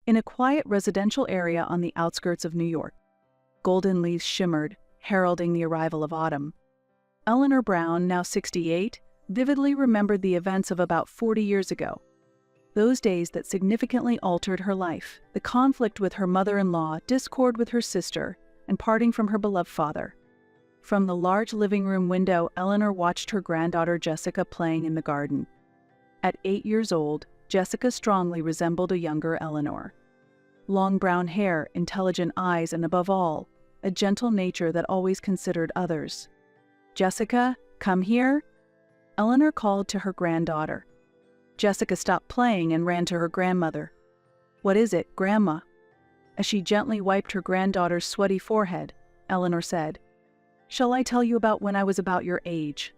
in a quiet residential area on the outskirts of New York. Golden leaves shimmered, heralding the arrival of autumn. Eleanor Brown, now 68, vividly remembered the events of about 40 years ago. Those days that significantly altered her life, the conflict with her mother-in-law, discord with her sister, and parting from her beloved father. From the large living room window, Eleanor watched her granddaughter Jessica playing in the garden. At 8 years old, Jessica strongly resembled a younger Eleanor. Long brown hair, intelligent eyes, and above all, a gentle nature that always considered others. "Jessica, come here," Eleanor called to her granddaughter. Jessica stopped playing and ran to her grandmother. "What is it, Grandma?" As she gently wiped her granddaughter's sweaty forehead, Eleanor said, "Shall I tell you about when I was about your age?"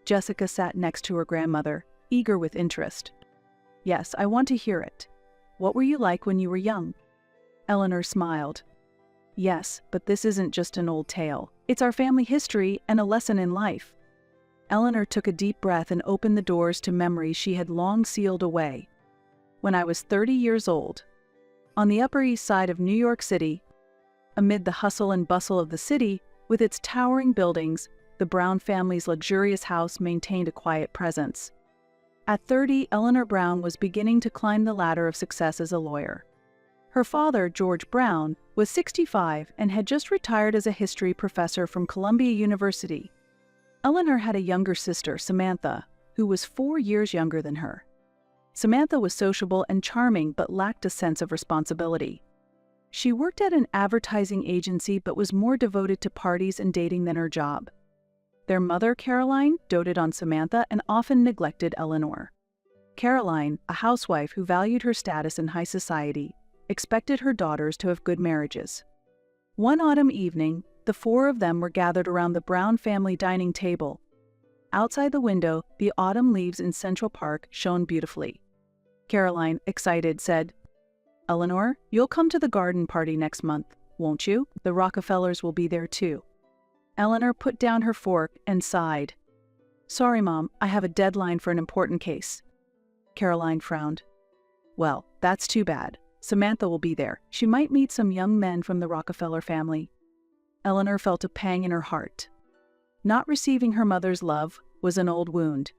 Jessica sat next to her grandmother, eager with interest. "Yes, I want to hear it. What were you like when you were young?" Eleanor smiled. "Yes, but this isn't just an old tale. It's our family history and a lesson in life." Eleanor took a deep breath and opened the doors to memories she had long sealed away. "When I was 30 years old, on the Upper East Side of New York City, amid the hustle and bustle of the city, with its towering buildings, the Brown family's luxurious house maintained a quiet presence. At 30, Eleanor Brown was beginning to climb the ladder of success as a lawyer. Her father, George Brown, was 65 and had just retired as a history professor from Columbia University. Eleanor had a younger sister, Samantha, who was 4 years younger than her. Samantha was sociable and charming but lacked a sense of responsibility. She worked at an advertising agency but was more devoted to parties and dating than her job. Their mother, Caroline, doted on Samantha and often neglected Eleanor. Caroline, a housewife who valued her status in high society, expected her daughters to have good marriages. One autumn evening, the four of them were gathered around the Brown family dining table. Outside the window, the autumn leaves in Central Park shone beautifully. Caroline, excited, said, "Eleanor, you'll come to the garden party next month, won't you? The Rockefellers will be there too." Eleanor put down her fork and sighed. "Sorry, Mom, I have a deadline for an important case." Caroline frowned. "Well, that's too bad. Samantha will be there. She might meet some young men from the Rockefeller family." Eleanor felt a pang in her heart. Not receiving her mother's love was an old wound.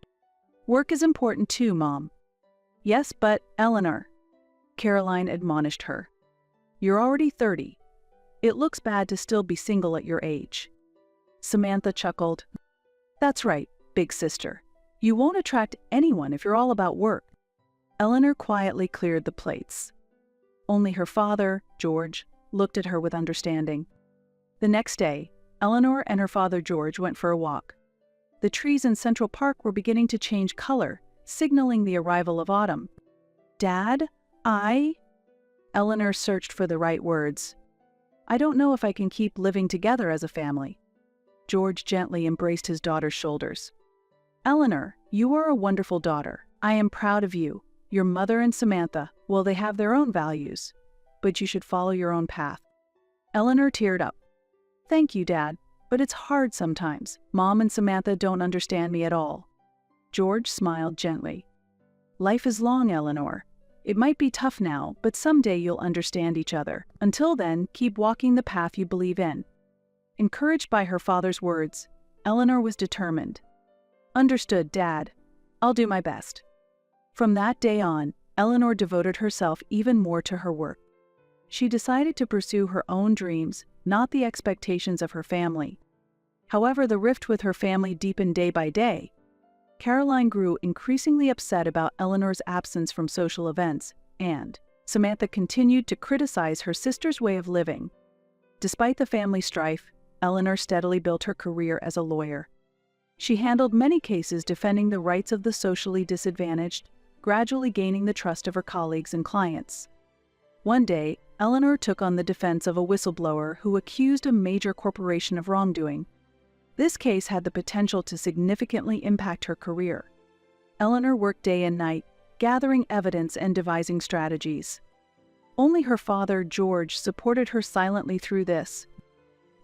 "Work is important too, Mom." "Yes, but, Eleanor," Caroline admonished her, "you're already 30. It looks bad to still be single at your age." Samantha chuckled. "That's right, big sister. You won't attract anyone if you're all about work." Eleanor quietly cleared the plates. Only her father, George, looked at her with understanding. The next day, Eleanor and her father George went for a walk. The trees in Central Park were beginning to change color, signaling the arrival of autumn. "Dad, Eleanor searched for the right words. "I don't know if I can keep living together as a family." George gently embraced his daughter's shoulders. "Eleanor, you are a wonderful daughter. I am proud of you. Your mother and Samantha, well, they have their own values, but you should follow your own path." Eleanor teared up. "Thank you, Dad, but it's hard sometimes. Mom and Samantha don't understand me at all." George smiled gently. "Life is long, Eleanor. It might be tough now, but someday you'll understand each other. Until then, keep walking the path you believe in." Encouraged by her father's words, Eleanor was determined. "Understood, Dad. I'll do my best." From that day on, Eleanor devoted herself even more to her work. She decided to pursue her own dreams, not the expectations of her family. However, the rift with her family deepened day by day. Caroline grew increasingly upset about Eleanor's absence from social events, and Samantha continued to criticize her sister's way of living. Despite the family strife, Eleanor steadily built her career as a lawyer. She handled many cases defending the rights of the socially disadvantaged, gradually gaining the trust of her colleagues and clients. One day, Eleanor took on the defense of a whistleblower who accused a major corporation of wrongdoing. This case had the potential to significantly impact her career. Eleanor worked day and night, gathering evidence and devising strategies. Only her father, George, supported her silently through this.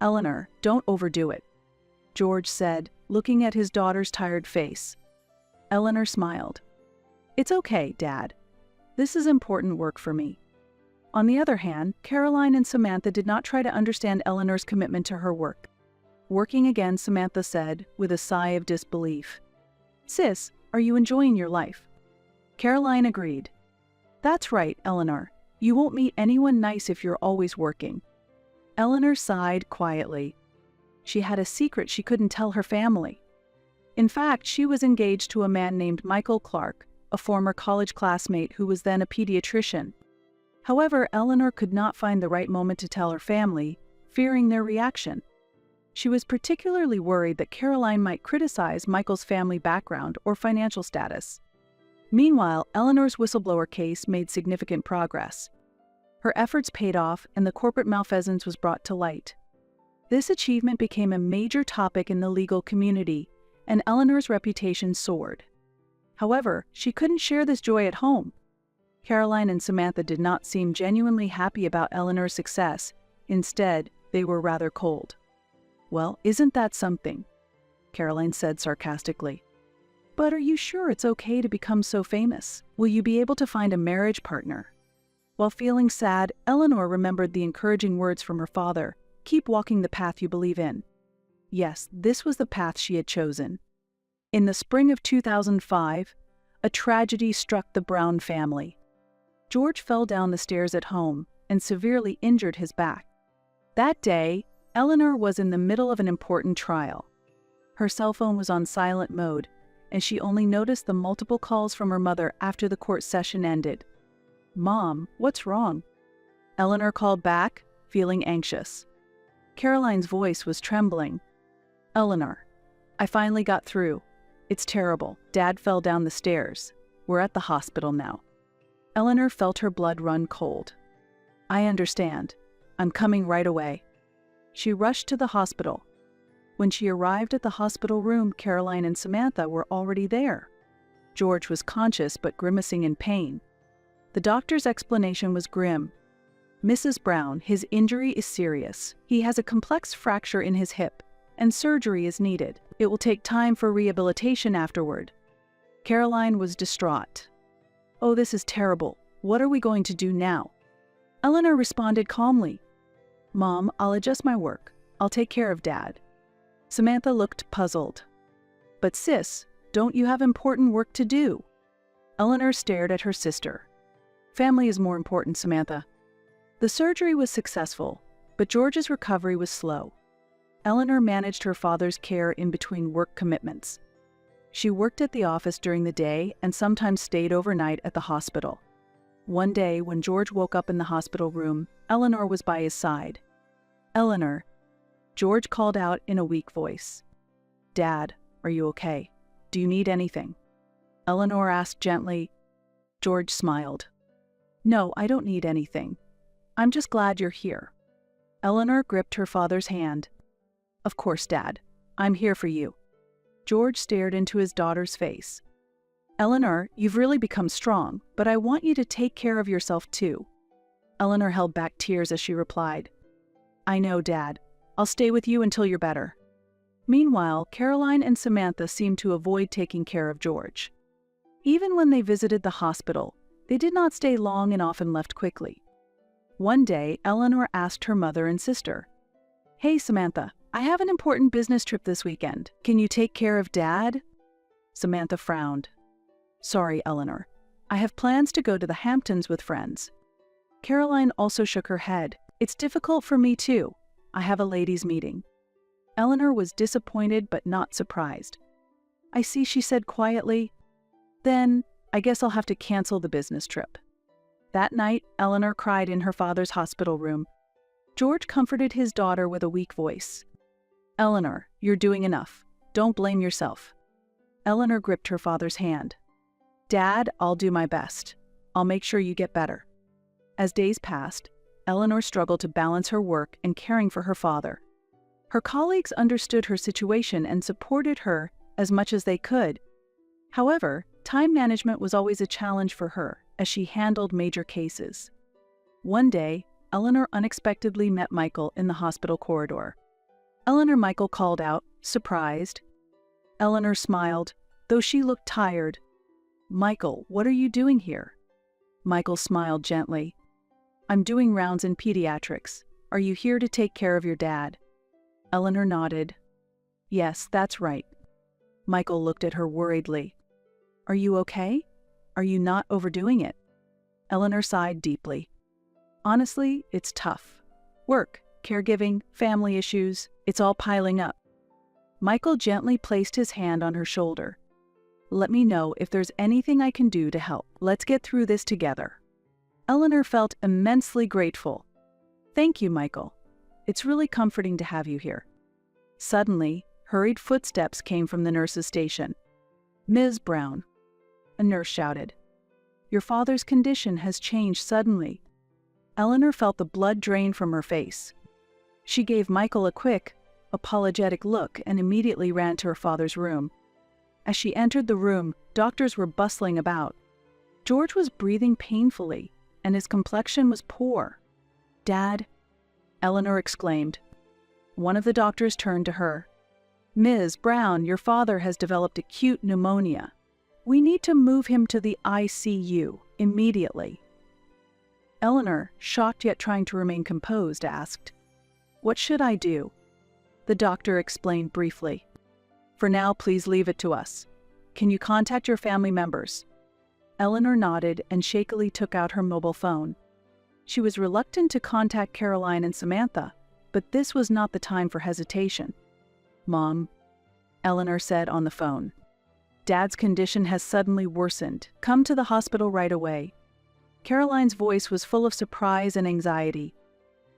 "Eleanor, don't overdo it," George said, looking at his daughter's tired face. Eleanor smiled. "It's okay, Dad. This is important work for me." On the other hand, Caroline and Samantha did not try to understand Eleanor's commitment to her work. Working again, Samantha said, with a sigh of disbelief, "Sis, are you enjoying your life?" Caroline agreed. "That's right, Eleanor. You won't meet anyone nice if you're always working." Eleanor sighed quietly. She had a secret she couldn't tell her family. In fact, she was engaged to a man named Michael Clark, a former college classmate who was then a pediatrician. However, Eleanor could not find the right moment to tell her family, fearing their reaction. She was particularly worried that Caroline might criticize Michael's family background or financial status. Meanwhile, Eleanor's whistleblower case made significant progress. Her efforts paid off and the corporate malfeasance was brought to light. This achievement became a major topic in the legal community, and Eleanor's reputation soared. However, she couldn't share this joy at home. Caroline and Samantha did not seem genuinely happy about Eleanor's success. Instead, they were rather cold. "Well, isn't that something?" Caroline said sarcastically. "But are you sure it's okay to become so famous? Will you be able to find a marriage partner?" While feeling sad, Eleanor remembered the encouraging words from her father, "Keep walking the path you believe in." Yes, this was the path she had chosen. In the spring of 2005, a tragedy struck the Brown family. George fell down the stairs at home and severely injured his back. That day, Eleanor was in the middle of an important trial. Her cell phone was on silent mode, and she only noticed the multiple calls from her mother after the court session ended. "Mom, what's wrong?" Eleanor called back, feeling anxious. Caroline's voice was trembling. "Eleanor, I finally got through. It's terrible. Dad fell down the stairs. We're at the hospital now." Eleanor felt her blood run cold. "I understand. I'm coming right away." She rushed to the hospital. When she arrived at the hospital room, Caroline and Samantha were already there. George was conscious but grimacing in pain. The doctor's explanation was grim. "Mrs. Brown, his injury is serious. He has a complex fracture in his hip, and surgery is needed. It will take time for rehabilitation afterward." Caroline was distraught. "Oh, this is terrible. What are we going to do now?" Eleanor responded calmly. "Mom, I'll adjust my work. I'll take care of Dad." Samantha looked puzzled. "But sis, don't you have important work to do?" Eleanor stared at her sister. "Family is more important, Samantha." The surgery was successful, but George's recovery was slow. Eleanor managed her father's care in between work commitments. She worked at the office during the day and sometimes stayed overnight at the hospital. One day, when George woke up in the hospital room, Eleanor was by his side. "Eleanor," George called out in a weak voice. "Dad, are you okay? Do you need anything?" Eleanor asked gently. George smiled. "No, I don't need anything. I'm just glad you're here." Eleanor gripped her father's hand. "Of course, Dad. I'm here for you." George stared into his daughter's face. "Eleanor, you've really become strong, but I want you to take care of yourself too." Eleanor held back tears as she replied, "I know, Dad. I'll stay with you until you're better." Meanwhile, Caroline and Samantha seemed to avoid taking care of George. Even when they visited the hospital, they did not stay long and often left quickly. One day, Eleanor asked her mother and sister, "Hey, Samantha, I have an important business trip this weekend. Can you take care of Dad?" Samantha frowned. "Sorry, Eleanor. I have plans to go to the Hamptons with friends." Caroline also shook her head. "It's difficult for me too. I have a ladies' meeting." Eleanor was disappointed but not surprised. "I see," she said quietly. "Then, I guess I'll have to cancel the business trip." That night, Eleanor cried in her father's hospital room. George comforted his daughter with a weak voice. "Eleanor, you're doing enough. Don't blame yourself." Eleanor gripped her father's hand. "Dad, I'll do my best. I'll make sure you get better." As days passed, Eleanor struggled to balance her work and caring for her father. Her colleagues understood her situation and supported her as much as they could. However, time management was always a challenge for her as she handled major cases. One day, Eleanor unexpectedly met Michael in the hospital corridor. Michael called out, surprised. Eleanor smiled, though she looked tired. "Michael, what are you doing here?" Michael smiled gently. I'm doing rounds in pediatrics. Are you here to take care of your dad? Eleanor nodded. Yes, that's right. Michael looked at her worriedly. Are you okay? Are you not overdoing it? Eleanor sighed deeply. Honestly, it's tough. Work, caregiving, family issues, it's all piling up. Michael gently placed his hand on her shoulder. Let me know if there's anything I can do to help. Let's get through this together. Eleanor felt immensely grateful. Thank you, Michael. It's really comforting to have you here. Suddenly, hurried footsteps came from the nurse's station. Ms. Brown, a nurse shouted. Your father's condition has changed suddenly. Eleanor felt the blood drain from her face. She gave Michael a quick, apologetic look and immediately ran to her father's room. As she entered the room, doctors were bustling about. George was breathing painfully, and his complexion was poor. Dad, Eleanor exclaimed. One of the doctors turned to her. Ms. Brown, your father has developed acute pneumonia. We need to move him to the ICU immediately. Eleanor, shocked yet trying to remain composed, asked, What should I do? The doctor explained briefly. For now, please leave it to us. Can you contact your family members? Eleanor nodded and shakily took out her mobile phone. She was reluctant to contact Caroline and Samantha, but this was not the time for hesitation. Mom, Eleanor said on the phone. Dad's condition has suddenly worsened. Come to the hospital right away. Caroline's voice was full of surprise and anxiety.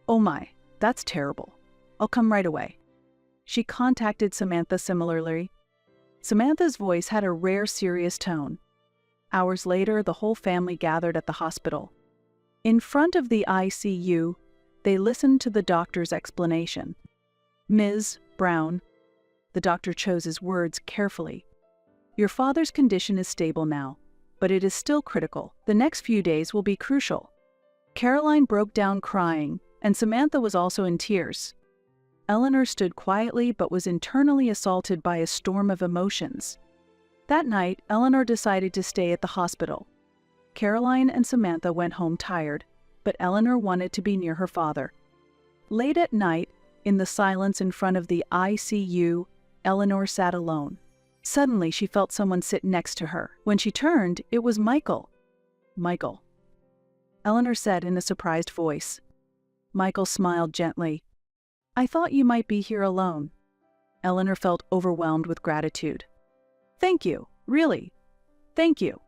Oh my, that's terrible. I'll come right away. She contacted Samantha similarly. Samantha's voice had a rare serious tone. Hours later, the whole family gathered at the hospital. In front of the ICU, they listened to the doctor's explanation. Ms. Brown, the doctor chose his words carefully. Your father's condition is stable now, but it is still critical. The next few days will be crucial. Caroline broke down crying, and Samantha was also in tears. Eleanor stood quietly but was internally assaulted by a storm of emotions. That night, Eleanor decided to stay at the hospital. Caroline and Samantha went home tired, but Eleanor wanted to be near her father. Late at night, in the silence in front of the ICU, Eleanor sat alone. Suddenly, she felt someone sit next to her. When she turned, it was Michael. Michael, Eleanor said in a surprised voice. Michael smiled gently. I thought you might be here alone. Eleanor felt overwhelmed with gratitude. Thank you, really. Thank you.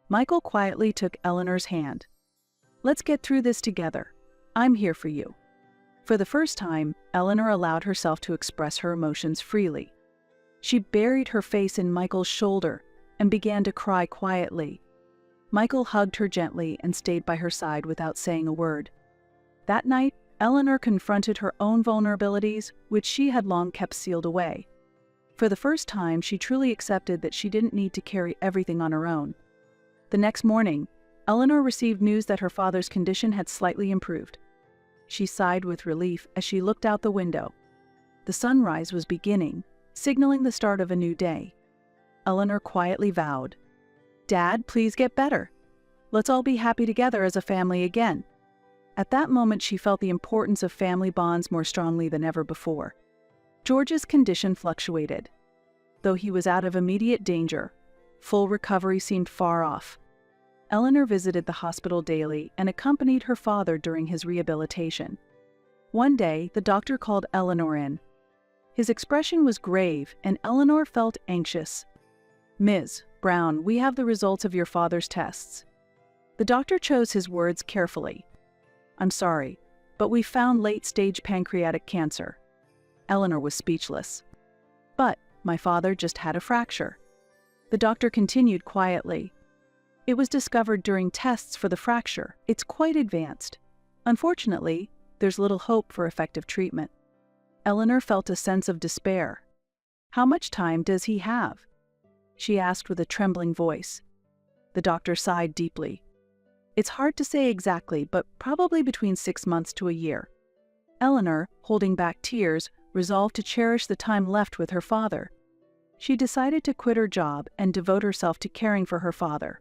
Michael quietly took Eleanor's hand. Let's get through this together. I'm here for you. For the first time, Eleanor allowed herself to express her emotions freely. She buried her face in Michael's shoulder and began to cry quietly. Michael hugged her gently and stayed by her side without saying a word. That night, Eleanor confronted her own vulnerabilities, which she had long kept sealed away. For the first time, she truly accepted that she didn't need to carry everything on her own. The next morning, Eleanor received news that her father's condition had slightly improved. She sighed with relief as she looked out the window. The sunrise was beginning, signaling the start of a new day. Eleanor quietly vowed, Dad, please get better. Let's all be happy together as a family again. At that moment, she felt the importance of family bonds more strongly than ever before. George's condition fluctuated. Though he was out of immediate danger, full recovery seemed far off. Eleanor visited the hospital daily and accompanied her father during his rehabilitation. One day, the doctor called Eleanor in. His expression was grave, and Eleanor felt anxious. Ms. Brown, we have the results of your father's tests. The doctor chose his words carefully. I'm sorry, but we found late-stage pancreatic cancer. Eleanor was speechless. But my father just had a fracture. The doctor continued quietly. It was discovered during tests for the fracture. It's quite advanced. Unfortunately, there's little hope for effective treatment. Eleanor felt a sense of despair. How much time does he have? She asked with a trembling voice. The doctor sighed deeply. It's hard to say exactly, but probably between 6 months to a year. Eleanor, holding back tears, resolved to cherish the time left with her father. She decided to quit her job and devote herself to caring for her father.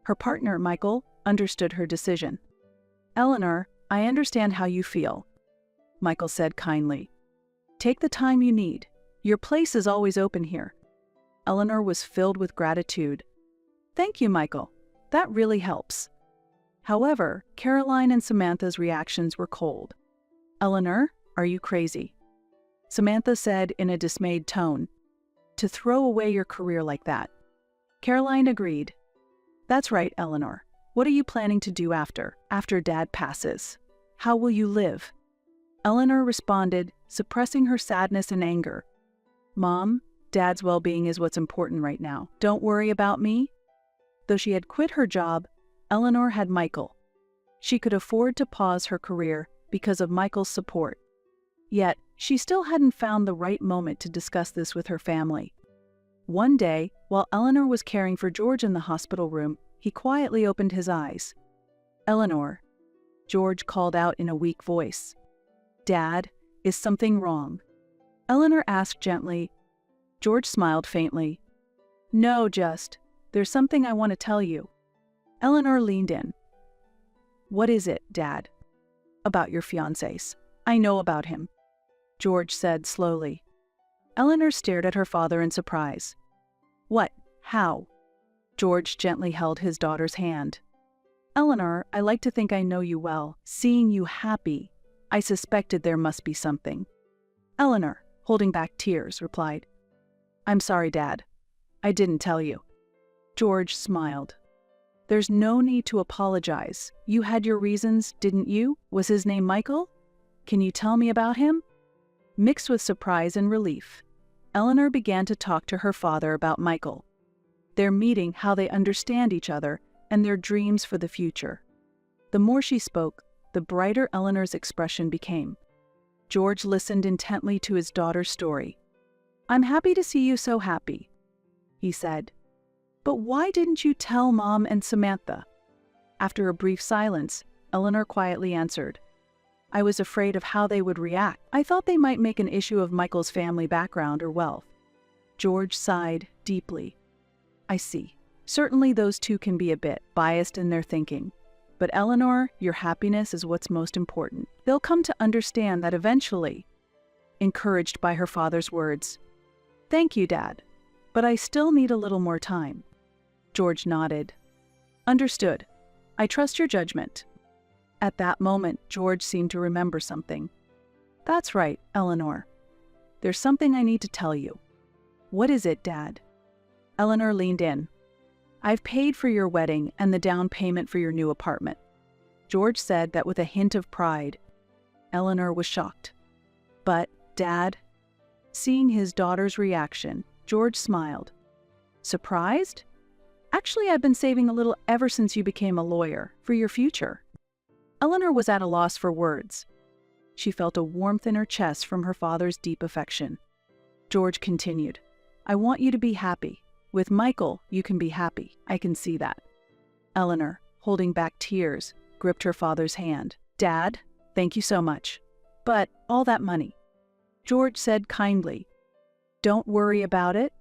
Her partner, Michael, understood her decision. Eleanor, I understand how you feel, Michael said kindly. Take the time you need. Your place is always open here. Eleanor was filled with gratitude. Thank you, Michael. That really helps. However, Caroline and Samantha's reactions were cold. Eleanor, are you crazy? Samantha said in a dismayed tone. To throw away your career like that. Caroline agreed. That's right, Eleanor. What are you planning to do after Dad passes? How will you live? Eleanor responded, suppressing her sadness and anger. Mom, Dad's well-being is what's important right now. Don't worry about me. Though she had quit her job, Eleanor had Michael. She could afford to pause her career because of Michael's support. Yet, she still hadn't found the right moment to discuss this with her family. One day, while Eleanor was caring for George in the hospital room, he quietly opened his eyes. Eleanor, George called out in a weak voice. Dad, is something wrong? Eleanor asked gently. George smiled faintly. No, there's something I want to tell you. Eleanor leaned in. What is it, Dad? About your fiancé. I know about him, George said slowly. Eleanor stared at her father in surprise. What? How? George gently held his daughter's hand. Eleanor, I like to think I know you well. Seeing you happy, I suspected there must be something. Eleanor, holding back tears, replied, I'm sorry, Dad. I didn't tell you. George smiled. There's no need to apologize. You had your reasons, didn't you? Was his name Michael? Can you tell me about him? Mixed with surprise and relief, Eleanor began to talk to her father about Michael, their meeting, how they understand each other, and their dreams for the future. The more she spoke, the brighter Eleanor's expression became. George listened intently to his daughter's story. I'm happy to see you so happy, he said. But why didn't you tell Mom and Samantha? After a brief silence, Eleanor quietly answered. I was afraid of how they would react. I thought they might make an issue of Michael's family background or wealth. George sighed deeply. I see. Certainly those two can be a bit biased in their thinking. But Eleanor, your happiness is what's most important. They'll come to understand that eventually. Encouraged by her father's words. Thank you, Dad. But I still need a little more time. George nodded. Understood. I trust your judgment. At that moment, George seemed to remember something. That's right, Eleanor. There's something I need to tell you. What is it, Dad? Eleanor leaned in. I've paid for your wedding and the down payment for your new apartment. George said that with a hint of pride. Eleanor was shocked. But, Dad? Seeing his daughter's reaction, George smiled. Surprised? Actually, I've been saving a little ever since you became a lawyer, for your future. Eleanor was at a loss for words. She felt a warmth in her chest from her father's deep affection. George continued, I want you to be happy. With Michael, you can be happy. I can see that. Eleanor, holding back tears, gripped her father's hand. Dad, thank you so much. But all that money. George said kindly, Don't worry about it.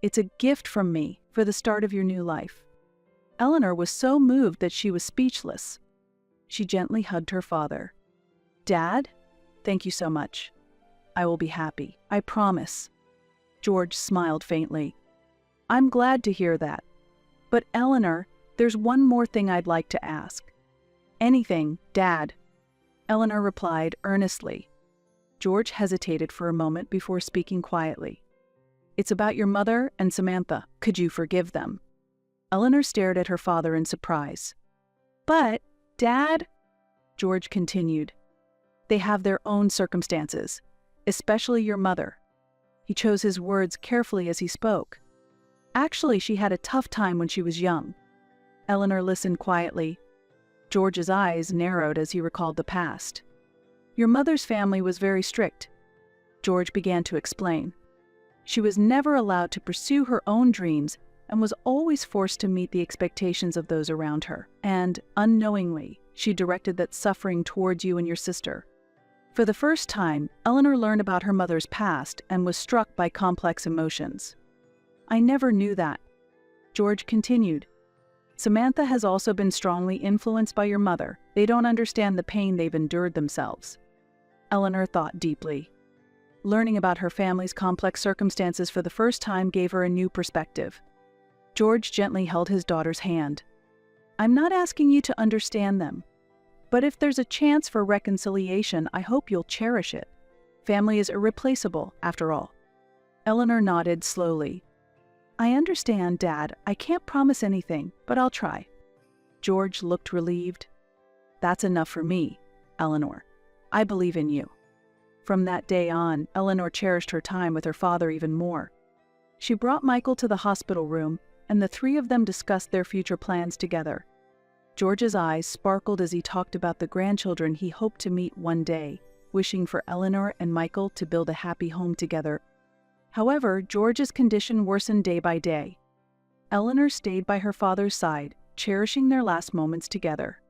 It's a gift from me for the start of your new life. Eleanor was so moved that she was speechless. She gently hugged her father. Dad, thank you so much. I will be happy. I promise. George smiled faintly. I'm glad to hear that. But Eleanor, there's one more thing I'd like to ask. Anything, Dad. Eleanor replied earnestly. George hesitated for a moment before speaking quietly. It's about your mother and Samantha. Could you forgive them? Eleanor stared at her father in surprise. But, Dad, George continued, they have their own circumstances, especially your mother. He chose his words carefully as he spoke. Actually, she had a tough time when she was young. Eleanor listened quietly. George's eyes narrowed as he recalled the past. Your mother's family was very strict. George began to explain. She was never allowed to pursue her own dreams and was always forced to meet the expectations of those around her. And, unknowingly, she directed that suffering towards you and your sister. For the first time, Eleanor learned about her mother's past and was struck by complex emotions. I never knew that. George continued. Samantha has also been strongly influenced by your mother. They don't understand the pain they've endured themselves. Eleanor thought deeply. Learning about her family's complex circumstances for the first time gave her a new perspective. George gently held his daughter's hand. I'm not asking you to understand them, but if there's a chance for reconciliation, I hope you'll cherish it. Family is irreplaceable, after all. Eleanor nodded slowly. I understand, Dad. I can't promise anything, but I'll try. George looked relieved. That's enough for me, Eleanor. I believe in you. From that day on, Eleanor cherished her time with her father even more. She brought Michael to the hospital room, and the three of them discussed their future plans together. George's eyes sparkled as he talked about the grandchildren he hoped to meet one day, wishing for Eleanor and Michael to build a happy home together. However, George's condition worsened day by day. Eleanor stayed by her father's side, cherishing their last moments together.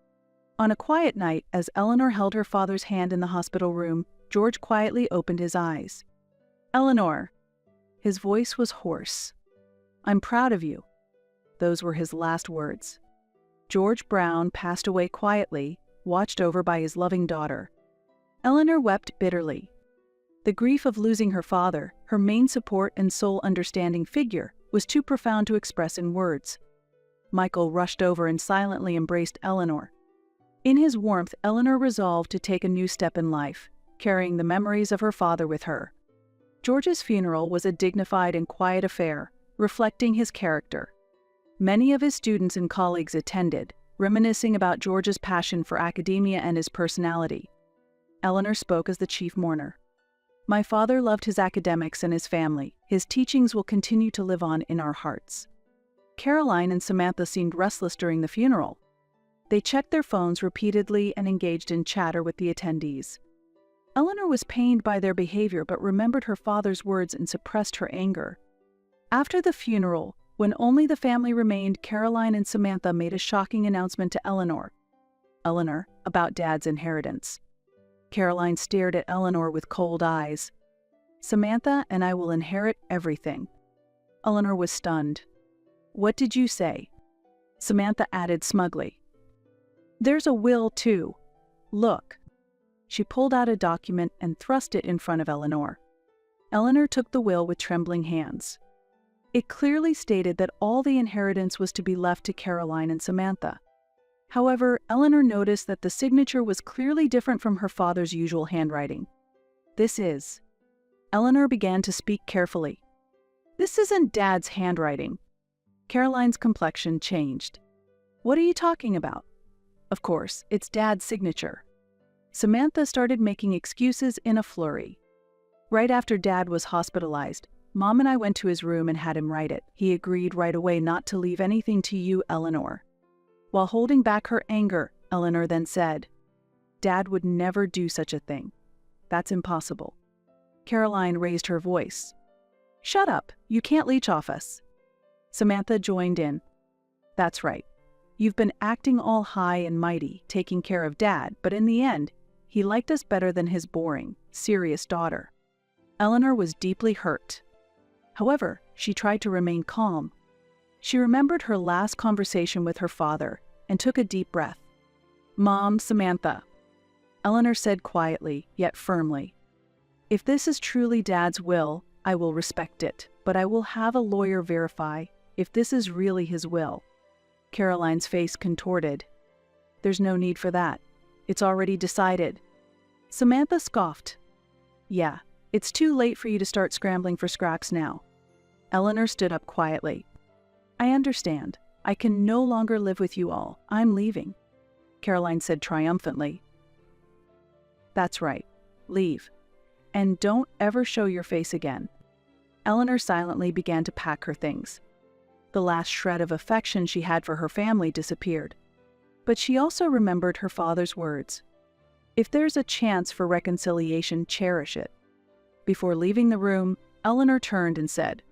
On a quiet night, as Eleanor held her father's hand in the hospital room, George quietly opened his eyes. Eleanor. His voice was hoarse. I'm proud of you. Those were his last words. George Brown passed away quietly, watched over by his loving daughter. Eleanor wept bitterly. The grief of losing her father, her main support and sole understanding figure, was too profound to express in words. Michael rushed over and silently embraced Eleanor. In his warmth, Eleanor resolved to take a new step in life, carrying the memories of her father with her. George's funeral was a dignified and quiet affair, reflecting his character. Many of his students and colleagues attended, reminiscing about George's passion for academia and his personality. Eleanor spoke as the chief mourner. My father loved his academics and his family. His teachings will continue to live on in our hearts. Caroline and Samantha seemed restless during the funeral. They checked their phones repeatedly and engaged in chatter with the attendees. Eleanor was pained by their behavior but remembered her father's words and suppressed her anger. After the funeral, when only the family remained, Caroline and Samantha made a shocking announcement to Eleanor. Eleanor, about Dad's inheritance. Caroline stared at Eleanor with cold eyes. Samantha and I will inherit everything. Eleanor was stunned. What did you say? Samantha added smugly. There's a will, too. Look. She pulled out a document and thrust it in front of Eleanor. Eleanor took the will with trembling hands. It clearly stated that all the inheritance was to be left to Caroline and Samantha. However, Eleanor noticed that the signature was clearly different from her father's usual handwriting. This is. Eleanor began to speak carefully. This isn't Dad's handwriting. Caroline's complexion changed. What are you talking about? Of course, it's Dad's signature. Samantha started making excuses in a flurry. Right after Dad was hospitalized, Mom and I went to his room and had him write it. He agreed right away not to leave anything to you, Eleanor. While holding back her anger, Eleanor then said, Dad would never do such a thing. That's impossible. Caroline raised her voice. Shut up, you can't leech off us. Samantha joined in. That's right. You've been acting all high and mighty, taking care of Dad, but in the end, he liked us better than his boring, serious daughter. Eleanor was deeply hurt. However, she tried to remain calm. She remembered her last conversation with her father and took a deep breath. Mom, Samantha. Eleanor said quietly, yet firmly. If this is truly Dad's will, I will respect it, but I will have a lawyer verify if this is really his will. Caroline's face contorted. There's no need for that. It's already decided. Samantha scoffed. Yeah, it's too late for you to start scrambling for scraps now. Eleanor stood up quietly. I understand. I can no longer live with you all. I'm leaving. Caroline said triumphantly. That's right. Leave. And don't ever show your face again. Eleanor silently began to pack her things. The last shred of affection she had for her family disappeared. But she also remembered her father's words. If there's a chance for reconciliation, cherish it. Before leaving the room, Eleanor turned and said,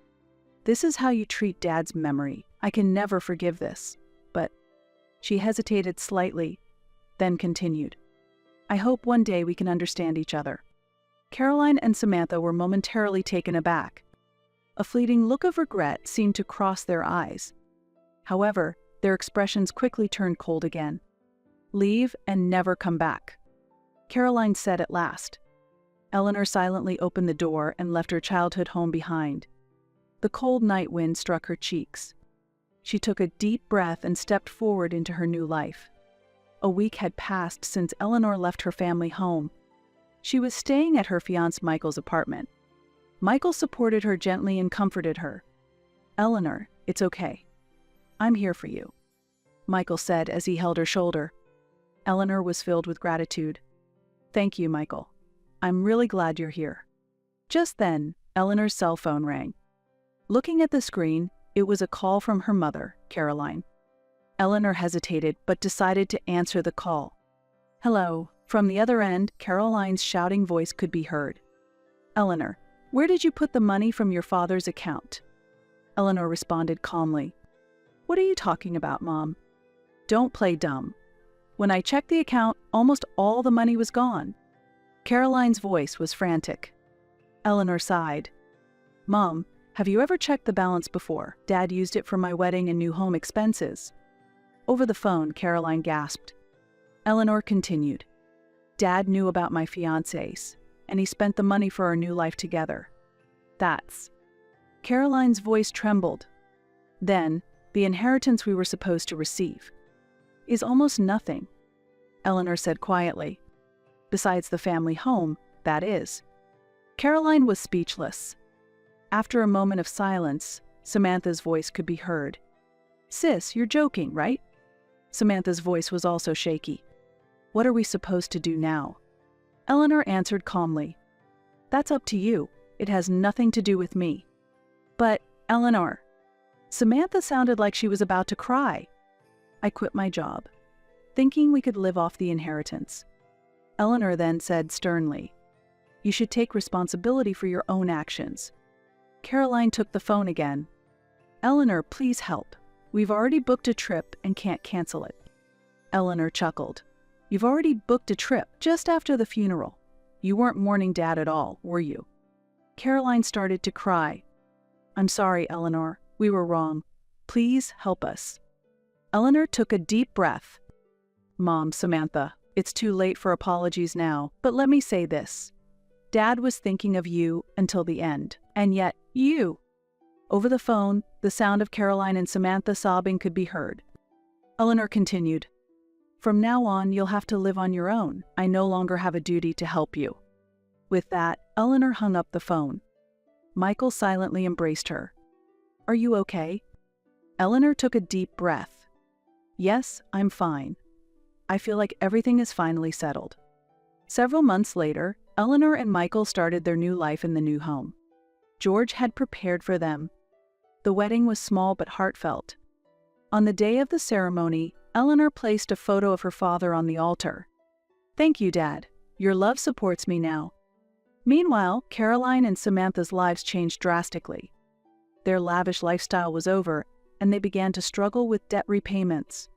This is how you treat Dad's memory. I can never forgive this. But she hesitated slightly, then continued. I hope one day we can understand each other. Caroline and Samantha were momentarily taken aback. A fleeting look of regret seemed to cross their eyes. However, Their expressions quickly turned cold again. "Leave and never come back," Caroline said at last. Eleanor silently opened the door and left her childhood home behind. The cold night wind struck her cheeks. She took a deep breath and stepped forward into her new life. A week had passed since Eleanor left her family home. She was staying at her fiancé Michael's apartment. Michael supported her gently and comforted her. "Eleanor, it's okay. I'm here for you," Michael said as he held her shoulder. Eleanor was filled with gratitude. "Thank you, Michael. I'm really glad you're here." Just then, Eleanor's cell phone rang. Looking at the screen, it was a call from her mother, Caroline. Eleanor hesitated but decided to answer the call. "Hello." From the other end, Caroline's shouting voice could be heard. "Eleanor, where did you put the money from your father's account?" Eleanor responded calmly. "What are you talking about, Mom? Don't play dumb. When I checked the account, almost all the money was gone." Caroline's voice was frantic. Eleanor sighed. "Mom, have you ever checked the balance before? Dad used it for my wedding and new home expenses." Over the phone, Caroline gasped. Eleanor continued. "Dad knew about my fiancés, and he spent the money for our new life together. That's..." Caroline's voice trembled. "Then, the inheritance we were supposed to receive is almost nothing," Eleanor said quietly. "Besides the family home, that is." Caroline was speechless. After a moment of silence, Samantha's voice could be heard. "Sis, you're joking, right?" Samantha's voice was also shaky. "What are we supposed to do now?" Eleanor answered calmly. "That's up to you. It has nothing to do with me." "But, Eleanor..." Samantha sounded like she was about to cry. "I quit my job, thinking we could live off the inheritance." Eleanor then said sternly, "You should take responsibility for your own actions." Caroline took the phone again. "Eleanor, please help. We've already booked a trip and can't cancel it." Eleanor chuckled. "You've already booked a trip just after the funeral. You weren't mourning Dad at all, were you?" Caroline started to cry. "I'm sorry, Eleanor. We were wrong. Please help us." Eleanor took a deep breath. "Mom, Samantha, it's too late for apologies now, but let me say this. Dad was thinking of you until the end, and yet you..." Over the phone, the sound of Caroline and Samantha sobbing could be heard. Eleanor continued. "From now on, you'll have to live on your own. I no longer have a duty to help you." With that, Eleanor hung up the phone. Michael silently embraced her. "Are you okay?" Eleanor took a deep breath. "Yes, I'm fine. I feel like everything is finally settled." Several months later, Eleanor and Michael started their new life in the new home. George had prepared for them. The wedding was small but heartfelt. On the day of the ceremony, Eleanor placed a photo of her father on the altar. "Thank you, Dad. Your love supports me now." Meanwhile, Caroline and Samantha's lives changed drastically. Their lavish lifestyle was over, and they began to struggle with debt repayments.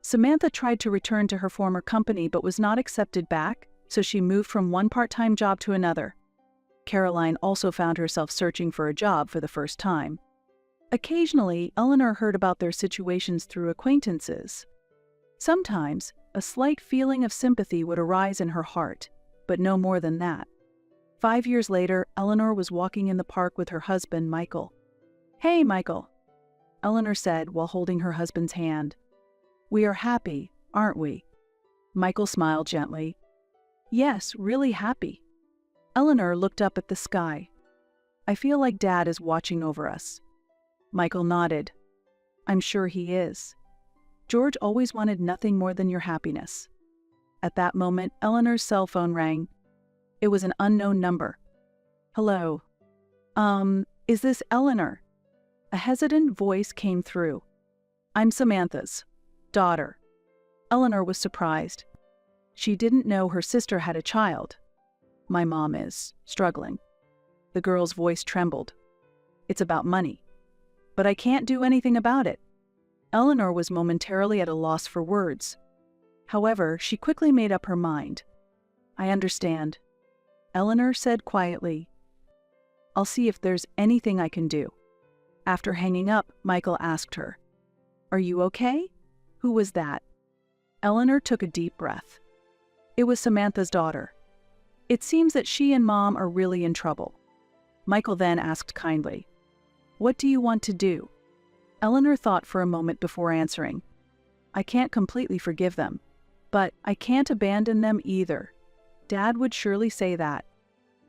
Samantha tried to return to her former company but was not accepted back, so she moved from one part-time job to another. Caroline also found herself searching for a job for the first time. Occasionally, Eleanor heard about their situations through acquaintances. Sometimes, a slight feeling of sympathy would arise in her heart, but no more than that. 5 years later, Eleanor was walking in the park with her husband, Michael. "Hey, Michael," Eleanor said while holding her husband's hand. "We are happy, aren't we?" Michael smiled gently. "Yes, really happy." Eleanor looked up at the sky. "I feel like Dad is watching over us." Michael nodded. "I'm sure he is. George always wanted nothing more than your happiness." At that moment, Eleanor's cell phone rang. It was an unknown number. "Hello. Is this Eleanor?" A hesitant voice came through. "I'm Samantha's daughter." Eleanor was surprised. She didn't know her sister had a child. "My mom is struggling." The girl's voice trembled. "It's about money. But I can't do anything about it." Eleanor was momentarily at a loss for words. However, she quickly made up her mind. "I understand," Eleanor said quietly. "I'll see if there's anything I can do." After hanging up, Michael asked her, Are you okay? Who was that? Eleanor took a deep breath. It was Samantha's daughter. It seems that she and Mom are really in trouble. Michael then asked kindly, "What do you want to do?" Eleanor thought for a moment before answering. "I can't completely forgive them, but I can't abandon them either. Dad would surely say that."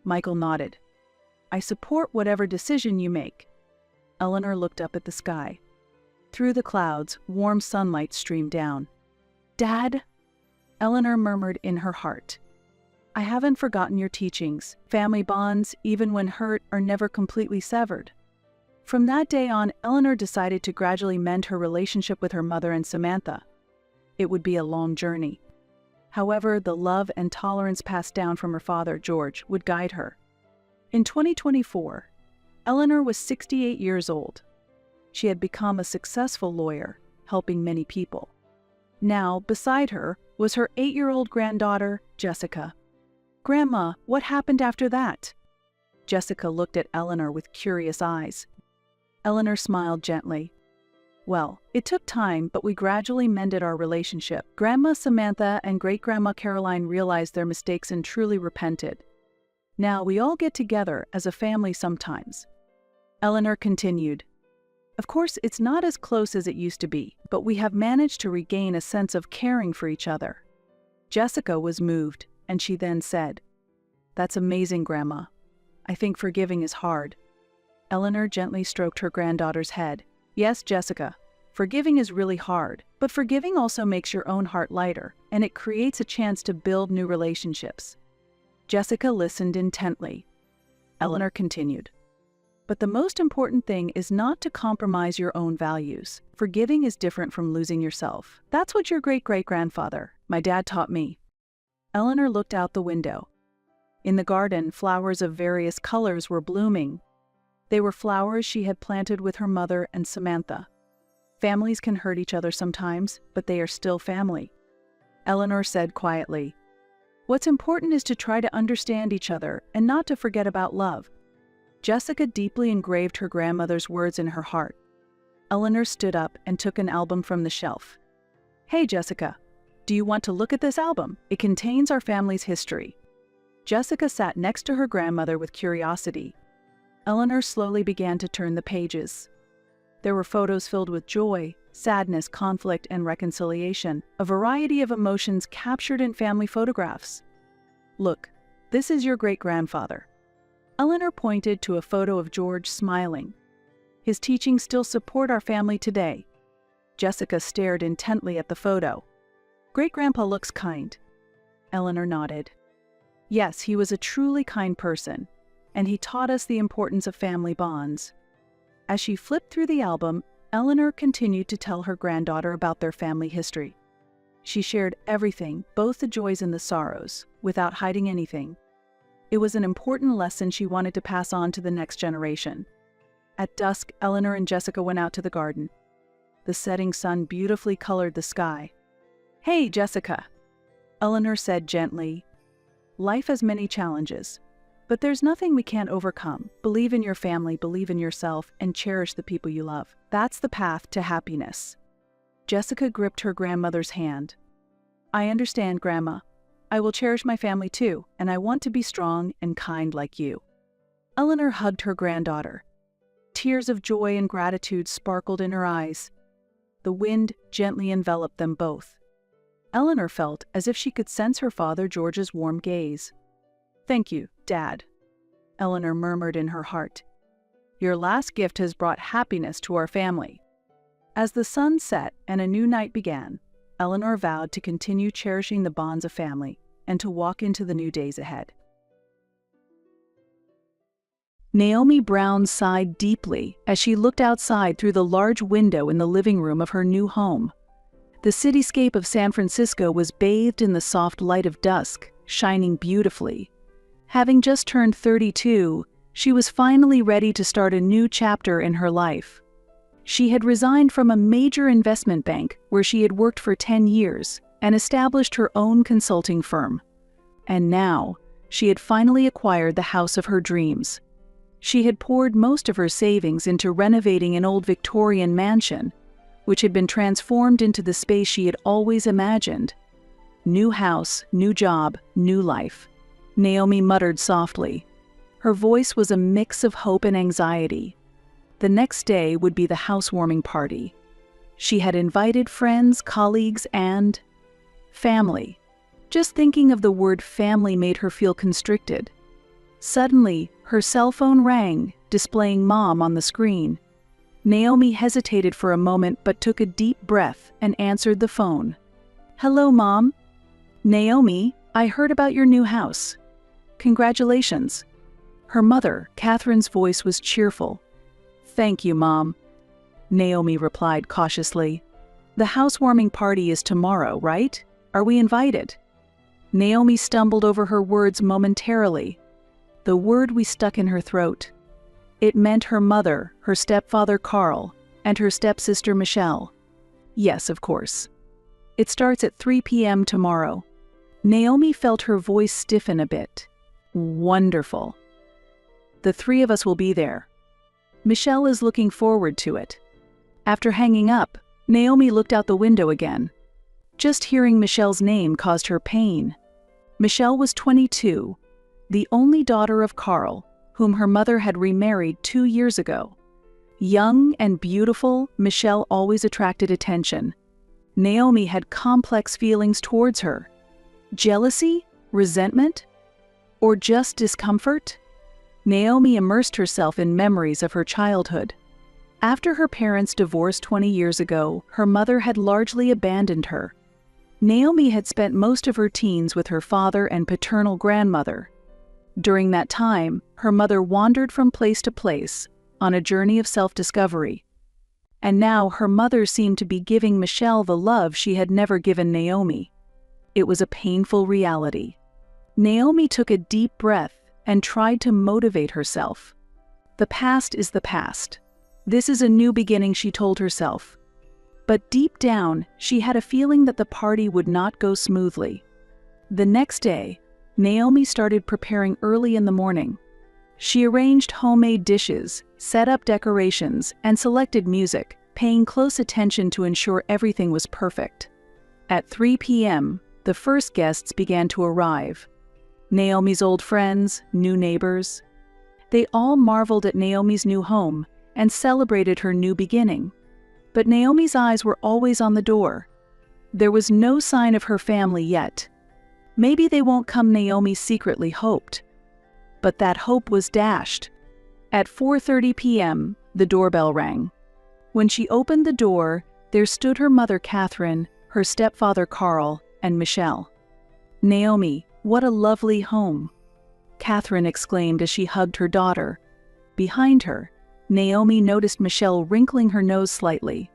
Michael nodded. "I support whatever decision you make." Eleanor looked up at the sky. Through the clouds, warm sunlight streamed down. "Dad?" Eleanor murmured in her heart. "I haven't forgotten your teachings. Family bonds, even when hurt, are never completely severed." From that day on, Eleanor decided to gradually mend her relationship with her mother and Samantha. It would be a long journey. However, the love and tolerance passed down from her father, George, would guide her. In 2024, Eleanor was 68 years old. She had become a successful lawyer, helping many people. Now, beside her, was her 8-year-old granddaughter, Jessica. "Grandma, what happened after that?" Jessica looked at Eleanor with curious eyes. Eleanor smiled gently. "Well, it took time, but we gradually mended our relationship. Grandma Samantha and Great-Grandma Caroline realized their mistakes and truly repented. Now we all get together as a family sometimes." Eleanor continued, "Of course, it's not as close as it used to be, but we have managed to regain a sense of caring for each other." Jessica was moved, and she then said, "That's amazing, Grandma. I think forgiving is hard." Eleanor gently stroked her granddaughter's head. "Yes, Jessica, forgiving is really hard, but forgiving also makes your own heart lighter, and it creates a chance to build new relationships." Jessica listened intently. Eleanor continued, "But the most important thing is not to compromise your own values. Forgiving is different from losing yourself. That's what your great-great-grandfather, my dad, taught me." Eleanor looked out the window. In the garden, flowers of various colors were blooming. They were flowers she had planted with her mother and Samantha. Families can hurt each other sometimes, but they are still family. Eleanor said quietly, "What's important is to try to understand each other and not to forget about love." Jessica deeply engraved her grandmother's words in her heart. Eleanor stood up and took an album from the shelf. "Hey, Jessica, do you want to look at this album? It contains our family's history." Jessica sat next to her grandmother with curiosity. Eleanor slowly began to turn the pages. There were photos filled with joy, sadness, conflict, and reconciliation, a variety of emotions captured in family photographs. "Look, this is your great-grandfather." Eleanor pointed to a photo of George smiling. "His teachings still support our family today." Jessica stared intently at the photo. "Great-grandpa looks kind." Eleanor nodded. "Yes, he was a truly kind person, and he taught us the importance of family bonds." As she flipped through the album, Eleanor continued to tell her granddaughter about their family history. She shared everything, both the joys and the sorrows, without hiding anything. It was an important lesson she wanted to pass on to the next generation. At dusk, Eleanor and Jessica went out to the garden. The setting sun beautifully colored the sky. "Hey, Jessica," Eleanor said gently. "Life has many challenges, but there's nothing we can't overcome. Believe in your family, believe in yourself, and cherish the people you love. That's the path to happiness." Jessica gripped her grandmother's hand. "I understand, Grandma. I will cherish my family too, and I want to be strong and kind like you." Eleanor hugged her granddaughter. Tears of joy and gratitude sparkled in her eyes. The wind gently enveloped them both. Eleanor felt as if she could sense her father George's warm gaze. "Thank you, Dad," Eleanor murmured in her heart. "Your last gift has brought happiness to our family." As the sun set and a new night began, Eleanor vowed to continue cherishing the bonds of family and to walk into the new days ahead. Naomi Brown sighed deeply as she looked outside through the large window in the living room of her new home. The cityscape of San Francisco was bathed in the soft light of dusk, shining beautifully. Having just turned 32, she was finally ready to start a new chapter in her life. She had resigned from a major investment bank where she had worked for 10 years and established her own consulting firm. And now, she had finally acquired the house of her dreams. She had poured most of her savings into renovating an old Victorian mansion, which had been transformed into the space she had always imagined. New house, new job, new life. Naomi muttered softly. Her voice was a mix of hope and anxiety. The next day would be the housewarming party. She had invited friends, colleagues, and family. Just thinking of the word family made her feel constricted. Suddenly, her cell phone rang, displaying Mom on the screen. Naomi hesitated for a moment but took a deep breath and answered the phone. Hello, Mom. Naomi, I heard about your new house. Congratulations. Her mother, Catherine's voice was cheerful. Thank you, Mom. Naomi replied cautiously. The housewarming party is tomorrow, right? Are we invited? Naomi stumbled over her words momentarily. The word was stuck in her throat. It meant her mother, her stepfather Carl, and her stepsister Michelle. Yes, of course. It starts at 3 p.m. tomorrow. Naomi felt her voice stiffen a bit. Wonderful. The three of us will be there. Michelle is looking forward to it. After hanging up, Naomi looked out the window again. Just hearing Michelle's name caused her pain. Michelle was 22, the only daughter of Carl, whom her mother had remarried 2 years ago. Young and beautiful, Michelle always attracted attention. Naomi had complex feelings towards her. Jealousy? Resentment? Or just discomfort? Naomi immersed herself in memories of her childhood. After her parents divorced 20 years ago, her mother had largely abandoned her. Naomi had spent most of her teens with her father and paternal grandmother. During that time, her mother wandered from place to place, on a journey of self-discovery. And now her mother seemed to be giving Michelle the love she had never given Naomi. It was a painful reality. Naomi took a deep breath and tried to motivate herself. The past is the past. This is a new beginning, she told herself. But deep down, she had a feeling that the party would not go smoothly. The next day, Naomi started preparing early in the morning. She arranged homemade dishes, set up decorations, and selected music, paying close attention to ensure everything was perfect. At 3 p.m., the first guests began to arrive. Naomi's old friends, new neighbors. They all marveled at Naomi's new home and celebrated her new beginning. But Naomi's eyes were always on the door. There was no sign of her family yet. Maybe they won't come, Naomi secretly hoped. But that hope was dashed. At 4:30 p.m., the doorbell rang. When she opened the door, there stood her mother Catherine, her stepfather Carl, and Michelle. Naomi, what a lovely home, Catherine exclaimed as she hugged her daughter. Behind her, Naomi noticed Michelle wrinkling her nose slightly.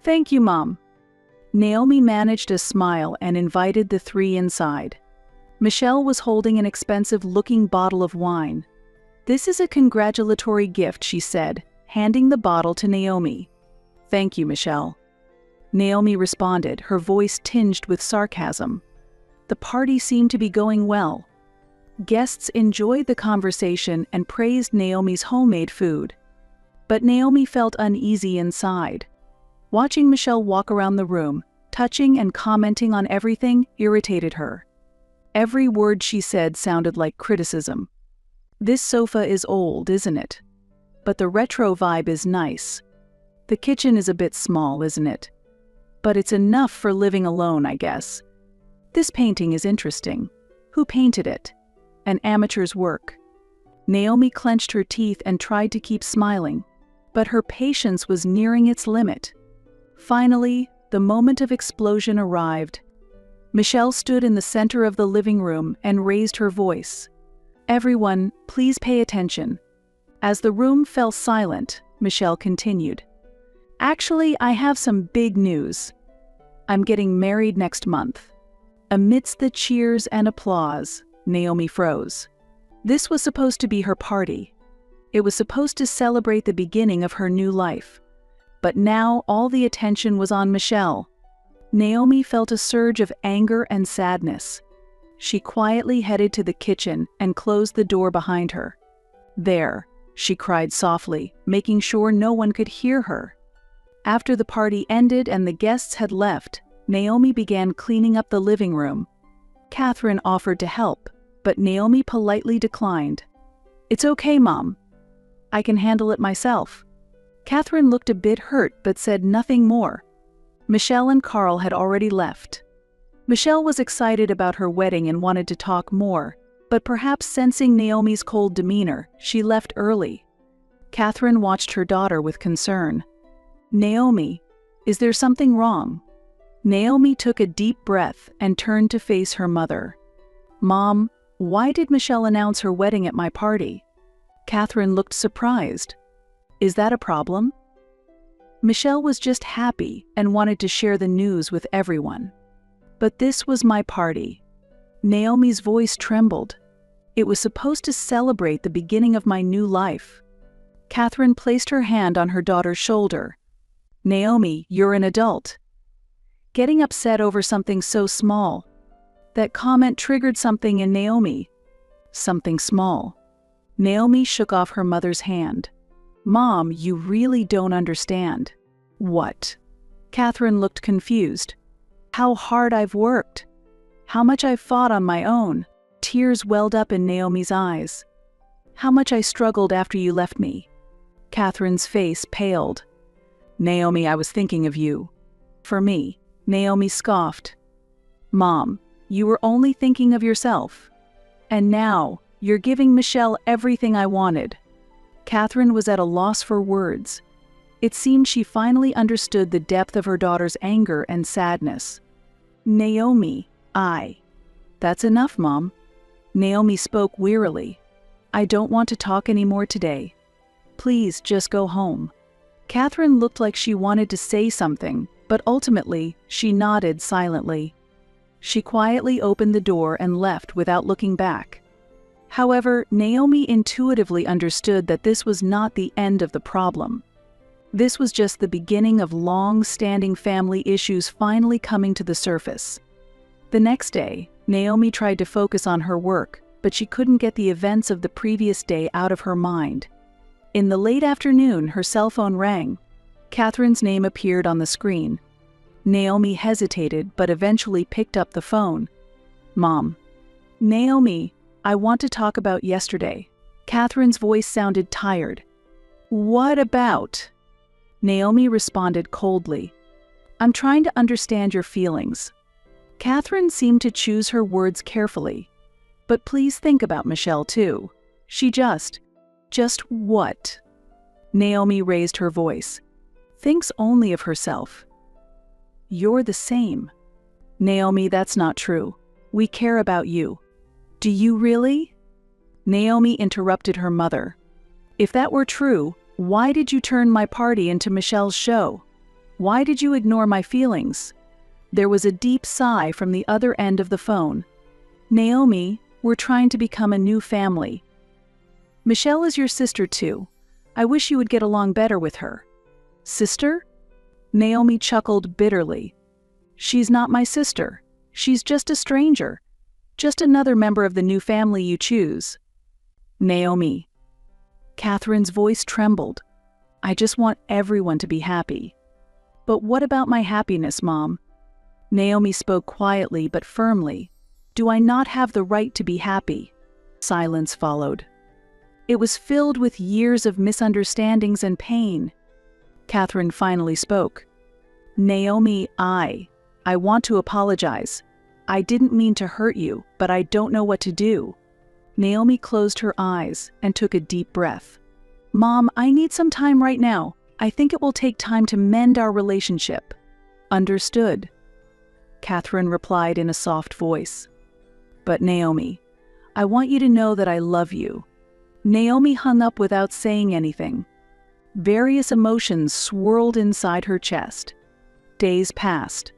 Thank you, Mom. Naomi managed a smile and invited the three inside. Michelle was holding an expensive-looking bottle of wine. This is a congratulatory gift, she said, handing the bottle to Naomi. Thank you, Michelle. Naomi responded, her voice tinged with sarcasm. The party seemed to be going well. Guests enjoyed the conversation and praised Naomi's homemade food. But Naomi felt uneasy inside. Watching Michelle walk around the room, touching and commenting on everything, irritated her. Every word she said sounded like criticism. This sofa is old, isn't it? But the retro vibe is nice. The kitchen is a bit small, isn't it? But it's enough for living alone, I guess. This painting is interesting. Who painted it? An amateur's work. Naomi clenched her teeth and tried to keep smiling. But her patience was nearing its limit. Finally, the moment of explosion arrived. Michelle stood in the center of the living room and raised her voice. Everyone, please pay attention. As the room fell silent, Michelle continued. Actually, I have some big news. I'm getting married next month. Amidst the cheers and applause, Naomi froze. This was supposed to be her party. It was supposed to celebrate the beginning of her new life. But now all the attention was on Michelle. Naomi felt a surge of anger and sadness. She quietly headed to the kitchen and closed the door behind her. There, she cried softly, making sure no one could hear her. After the party ended and the guests had left, Naomi began cleaning up the living room. Catherine offered to help, but Naomi politely declined. "It's okay, Mom. I can handle it myself." Catherine looked a bit hurt but said nothing more. Michelle and Carl had already left. Michelle was excited about her wedding and wanted to talk more, but perhaps sensing Naomi's cold demeanor, she left early. Catherine watched her daughter with concern. "Naomi, is there something wrong?" Naomi took a deep breath and turned to face her mother. "Mom, why did Michelle announce her wedding at my party?" Catherine looked surprised. "Is that a problem?" Michelle was just happy and wanted to share the news with everyone. "But this was my party." Naomi's voice trembled. "It was supposed to celebrate the beginning of my new life." Catherine placed her hand on her daughter's shoulder. "Naomi, you're an adult. Getting upset over something so small." That comment triggered something in Naomi. Something small. Naomi shook off her mother's hand. "Mom, you really don't understand." "What?" Catherine looked confused. "How hard I've worked. How much I've fought on my own." Tears welled up in Naomi's eyes. "How much I struggled after you left me." Catherine's face paled. "Naomi, I was thinking of you." "For me," Naomi scoffed. "Mom, you were only thinking of yourself. And now, you're giving Michelle everything I wanted." Catherine was at a loss for words. It seemed she finally understood the depth of her daughter's anger and sadness. "Naomi, That's enough, Mom." Naomi spoke wearily. "I don't want to talk anymore today. Please just go home." Catherine looked like she wanted to say something, but ultimately, she nodded silently. She quietly opened the door and left without looking back. However, Naomi intuitively understood that this was not the end of the problem. This was just the beginning of long-standing family issues finally coming to the surface. The next day, Naomi tried to focus on her work, but she couldn't get the events of the previous day out of her mind. In the late afternoon, her cell phone rang. Catherine's name appeared on the screen. Naomi hesitated but eventually picked up the phone. "Mom." "Naomi, I want to talk about yesterday." Catherine's voice sounded tired. "What about?" Naomi responded coldly. "I'm trying to understand your feelings." Catherine seemed to choose her words carefully. "But please think about Michelle too. She just what?" Naomi raised her voice. "Thinks only of herself." "You're the same." "Naomi, that's not true. We care about you." "Do you really?" Naomi interrupted her mother. "If that were true, why did you turn my party into Michelle's show? Why did you ignore my feelings?" There was a deep sigh from the other end of the phone. "Naomi, we're trying to become a new family. Michelle is your sister too. I wish you would get along better with her." "Sister?" Naomi chuckled bitterly. "She's not my sister. She's just a stranger. Just another member of the new family you choose." "Naomi." Catherine's voice trembled. "I just want everyone to be happy." "But what about my happiness, Mom?" Naomi spoke quietly but firmly. "Do I not have the right to be happy?" Silence followed. It was filled with years of misunderstandings and pain. Catherine finally spoke. "Naomi, I want to apologize. I didn't mean to hurt you, but I don't know what to do." Naomi closed her eyes and took a deep breath. "Mom, I need some time right now. I think it will take time to mend our relationship." "Understood," Catherine replied in a soft voice. "But Naomi, I want you to know that I love you." Naomi hung up without saying anything. Various emotions swirled inside her chest. Days passed.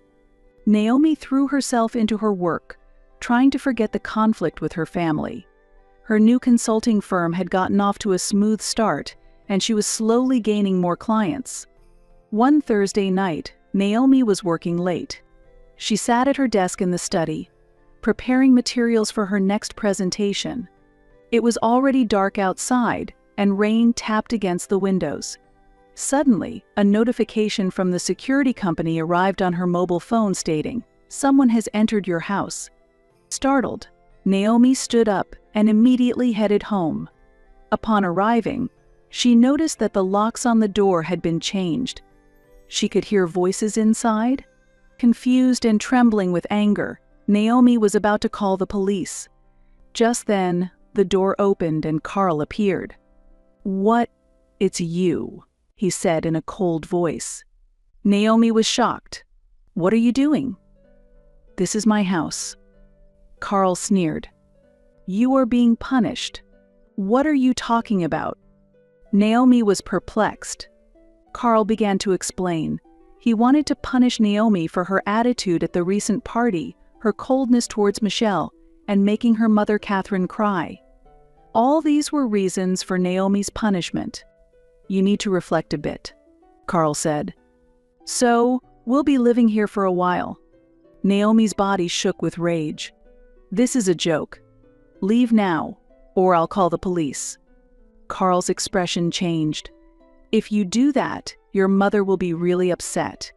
Naomi threw herself into her work, trying to forget the conflict with her family. Her new consulting firm had gotten off to a smooth start, and she was slowly gaining more clients. One Thursday night, Naomi was working late. She sat at her desk in the study, preparing materials for her next presentation. It was already dark outside, and rain tapped against the windows. Suddenly, a notification from the security company arrived on her mobile phone stating, "Someone has entered your house." Startled, Naomi stood up and immediately headed home. Upon arriving, she noticed that the locks on the door had been changed. She could hear voices inside. Confused and trembling with anger, Naomi was about to call the police. Just then, the door opened and Carl appeared. "What? It's you," he said in a cold voice. Naomi was shocked. "What are you doing?" "This is my house." Carl sneered. "You are being punished." "What are you talking about?" Naomi was perplexed. Carl began to explain. He wanted to punish Naomi for her attitude at the recent party, her coldness towards Michelle, and making her mother Catherine cry. All these were reasons for Naomi's punishment. "You need to reflect a bit," Carl said. "So, we'll be living here for a while." Naomi's body shook with rage. "This is a joke. Leave now, or I'll call the police." Carl's expression changed. "If you do that, your mother will be really upset.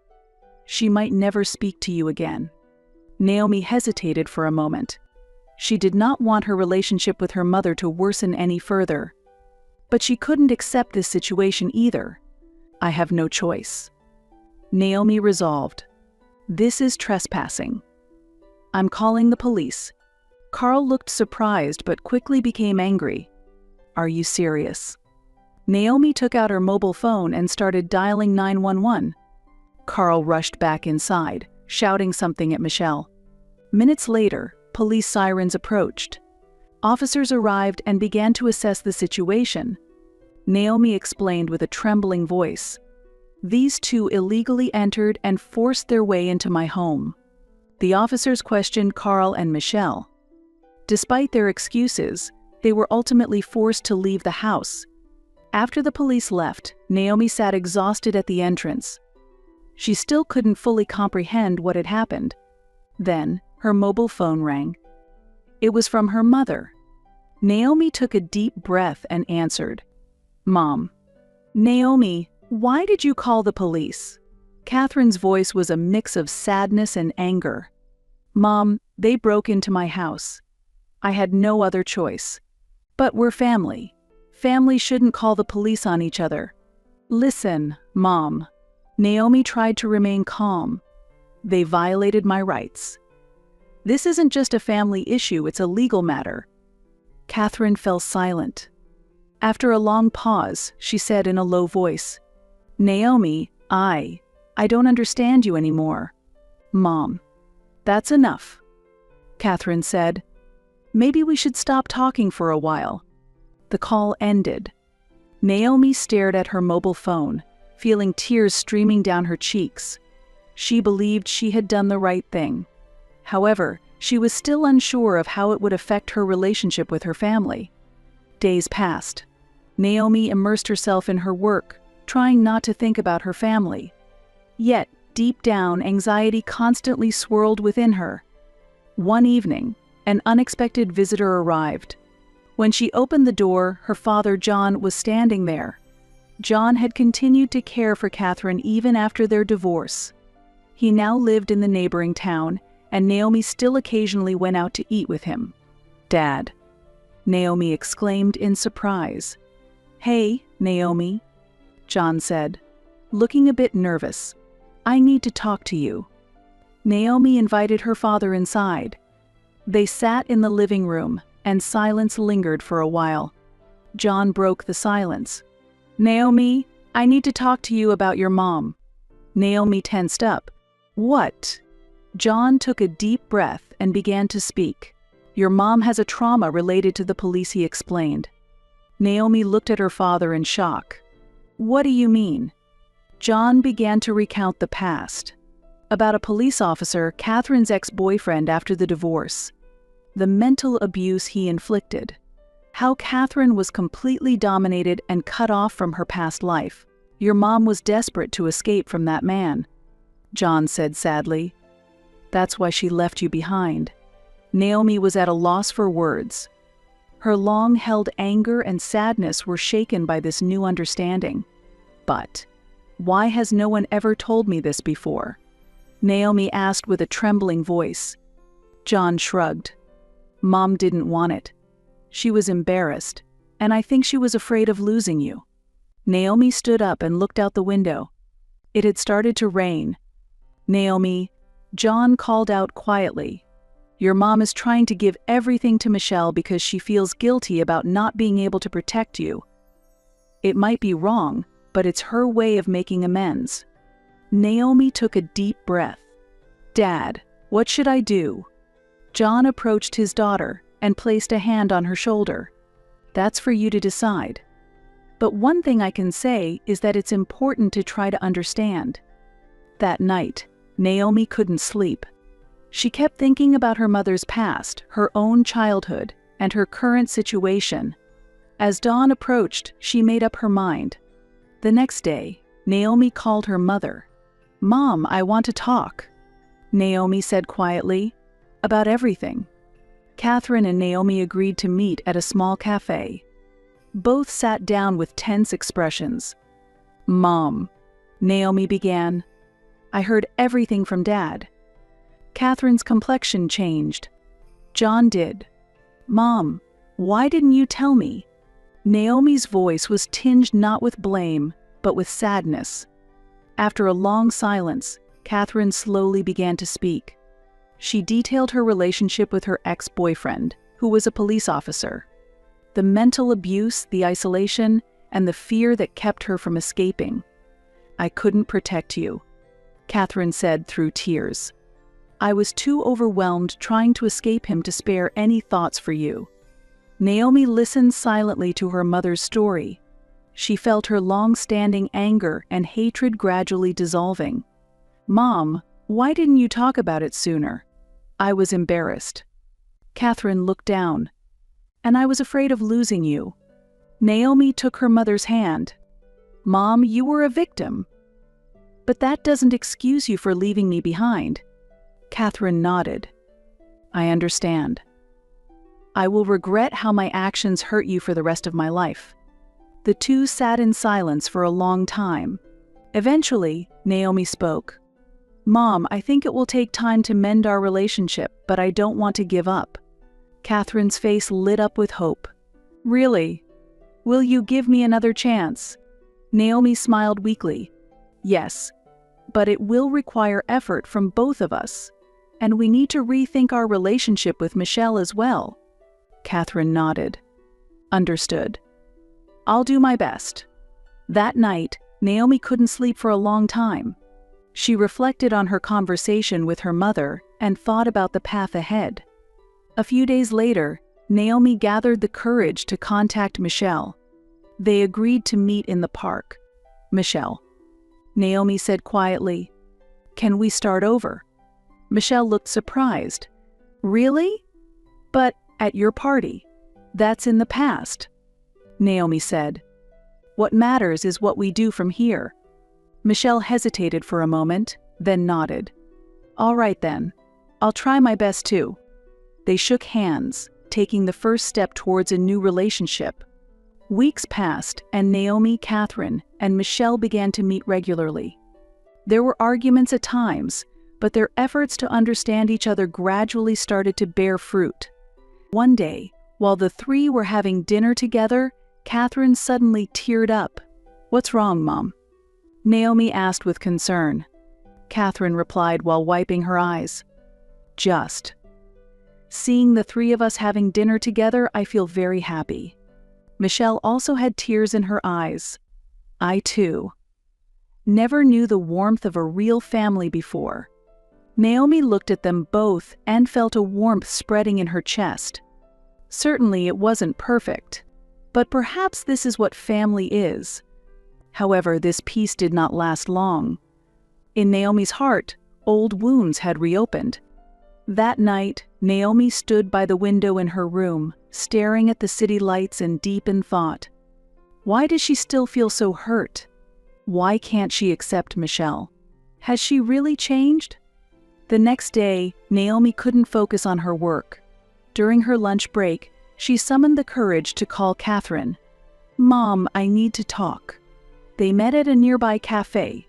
She might never speak to you again." Naomi hesitated for a moment. She did not want her relationship with her mother to worsen any further. But she couldn't accept this situation either. "I have no choice." Naomi resolved. "This is trespassing. I'm calling the police." Carl looked surprised but quickly became angry. "Are you serious?" Naomi took out her mobile phone and started dialing 911. Carl rushed back inside, shouting something at Michelle. Minutes later, police sirens approached. Officers arrived and began to assess the situation. Naomi explained with a trembling voice, "These two illegally entered and forced their way into my home." The officers questioned Carl and Michelle. Despite their excuses, they were ultimately forced to leave the house. After the police left, Naomi sat exhausted at the entrance. She still couldn't fully comprehend what had happened. Then, her mobile phone rang. It was from her mother. Naomi took a deep breath and answered, "Mom." "Naomi, why did you call the police?" Catherine's voice was a mix of sadness and anger. "Mom, they broke into my house. I had no other choice. But we're family. Family shouldn't call the police on each other." "Listen, Mom." Naomi tried to remain calm. "They violated my rights. This isn't just a family issue, it's a legal matter." Catherine fell silent. After a long pause, she said in a low voice, "Naomi, I don't understand you anymore." "Mom." "That's enough," Catherine said. "Maybe we should stop talking for a while." The call ended. Naomi stared at her mobile phone, feeling tears streaming down her cheeks. She believed she had done the right thing. However, she was still unsure of how it would affect her relationship with her family. Days passed. Naomi immersed herself in her work, trying not to think about her family. Yet, deep down, anxiety constantly swirled within her. One evening, an unexpected visitor arrived. When she opened the door, her father, John, was standing there. John had continued to care for Catherine even after their divorce. He now lived in the neighboring town, and Naomi still occasionally went out to eat with him. "Dad," Naomi exclaimed in surprise. "Hey, Naomi," John said, looking a bit nervous. "I need to talk to you." Naomi invited her father inside. They sat in the living room, and silence lingered for a while. John broke the silence. "Naomi, I need to talk to you about your mom." Naomi tensed up. "What?" John took a deep breath and began to speak. "Your mom has a trauma related to the police," he explained. Naomi looked at her father in shock. "What do you mean?" John began to recount the past. About a police officer, Catherine's ex-boyfriend after the divorce. The mental abuse he inflicted. How Catherine was completely dominated and cut off from her past life. "Your mom was desperate to escape from that man," John said sadly. "That's why she left you behind." Naomi was at a loss for words. Her long-held anger and sadness were shaken by this new understanding. But why has no one ever told me this before? Naomi asked with a trembling voice. John shrugged. Mom didn't want it. She was embarrassed, and I think she was afraid of losing you. Naomi stood up and looked out the window. It had started to rain. Naomi, John called out quietly. Your mom is trying to give everything to Michelle because she feels guilty about not being able to protect you. It might be wrong, but it's her way of making amends. Naomi took a deep breath. Dad, what should I do? John approached his daughter and placed a hand on her shoulder. That's for you to decide. But one thing I can say is that it's important to try to understand. That night, Naomi couldn't sleep. She kept thinking about her mother's past, her own childhood, and her current situation. As dawn approached, she made up her mind. The next day, Naomi called her mother. Mom, I want to talk. Naomi said quietly, about everything. Catherine and Naomi agreed to meet at a small cafe. Both sat down with tense expressions. Mom, Naomi began. I heard everything from Dad. Catherine's complexion changed. John did. Mom, why didn't you tell me? Naomi's voice was tinged not with blame, but with sadness. After a long silence, Catherine slowly began to speak. She detailed her relationship with her ex-boyfriend, who was a police officer. The mental abuse, the isolation, and the fear that kept her from escaping. I couldn't protect you, Catherine said through tears. I was too overwhelmed trying to escape him to spare any thoughts for you. Naomi listened silently to her mother's story. She felt her long-standing anger and hatred gradually dissolving. Mom, why didn't you talk about it sooner? I was embarrassed. Catherine looked down. And I was afraid of losing you. Naomi took her mother's hand. Mom, you were a victim. But that doesn't excuse you for leaving me behind. Catherine nodded. I understand. I will regret how my actions hurt you for the rest of my life. The two sat in silence for a long time. Eventually, Naomi spoke. Mom, I think it will take time to mend our relationship, but I don't want to give up. Catherine's face lit up with hope. Really? Will you give me another chance? Naomi smiled weakly. Yes, but it will require effort from both of us. And we need to rethink our relationship with Michelle as well. Catherine nodded. Understood. I'll do my best. That night, Naomi couldn't sleep for a long time. She reflected on her conversation with her mother and thought about the path ahead. A few days later, Naomi gathered the courage to contact Michelle. They agreed to meet in the park. Michelle. Naomi said quietly, "Can we start over?" Michelle looked surprised. Really? But at your party. That's in the past. Naomi said. What matters is what we do from here. Michelle hesitated for a moment, then nodded. All right then. I'll try my best too. They shook hands, taking the first step towards a new relationship. Weeks passed, and Naomi, Catherine, and Michelle began to meet regularly. There were arguments at times, but their efforts to understand each other gradually started to bear fruit. One day, while the three were having dinner together, Catherine suddenly teared up. What's wrong, Mom? Naomi asked with concern. Catherine replied while wiping her eyes. Just. Seeing the three of us having dinner together, I feel very happy. Michelle also had tears in her eyes. I too. Never knew the warmth of a real family before. Naomi looked at them both and felt a warmth spreading in her chest. Certainly it wasn't perfect, but perhaps this is what family is. However, this peace did not last long. In Naomi's heart, old wounds had reopened. That night, Naomi stood by the window in her room, staring at the city lights and deep in thought. Why does she still feel so hurt? Why can't she accept Michelle? Has she really changed? The next day, Naomi couldn't focus on her work. During her lunch break, she summoned the courage to call Catherine. Mom, I need to talk. They met at a nearby cafe.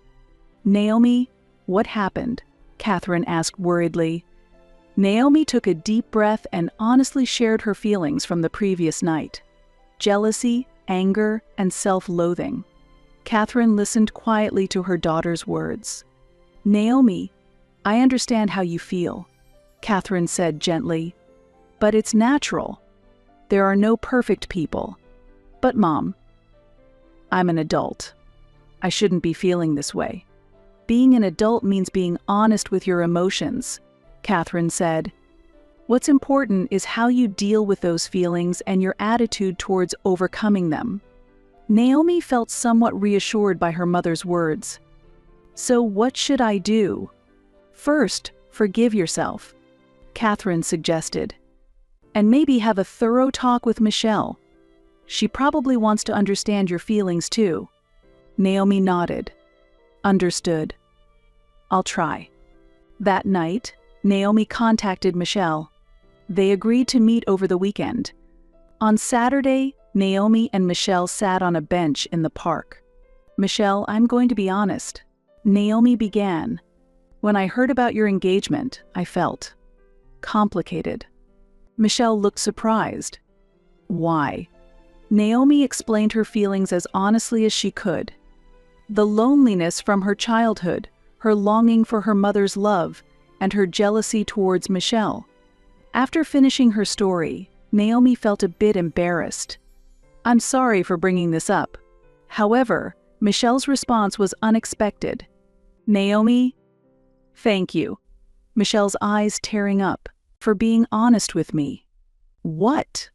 "Naomi, what happened?" Catherine asked worriedly. Naomi took a deep breath and honestly shared her feelings from the previous night. Jealousy, anger, and self-loathing. Catherine listened quietly to her daughter's words. "Naomi, I understand how you feel," Catherine said gently. "But it's natural. There are no perfect people. But Mom, I'm an adult. I shouldn't be feeling this way." "Being an adult means being honest with your emotions," Catherine said. "What's important is how you deal with those feelings and your attitude towards overcoming them." Naomi felt somewhat reassured by her mother's words. "So what should I do?" "First, forgive yourself," Catherine suggested. "And maybe have a thorough talk with Michelle. She probably wants to understand your feelings too." Naomi nodded. "Understood. I'll try." That night, Naomi contacted Michelle. They agreed to meet over the weekend. On Saturday, Naomi and Michelle sat on a bench in the park. "Michelle, I'm going to be honest," Naomi began. "When I heard about your engagement, I felt complicated." Michelle looked surprised. "Why?" Naomi explained her feelings as honestly as she could. The loneliness from her childhood, her longing for her mother's love, and her jealousy towards Michelle. After finishing her story, Naomi felt a bit embarrassed. "I'm sorry for bringing this up." However, Michelle's response was unexpected. "Naomi, thank you." Michelle's eyes tearing up. "For being honest with me." "What?"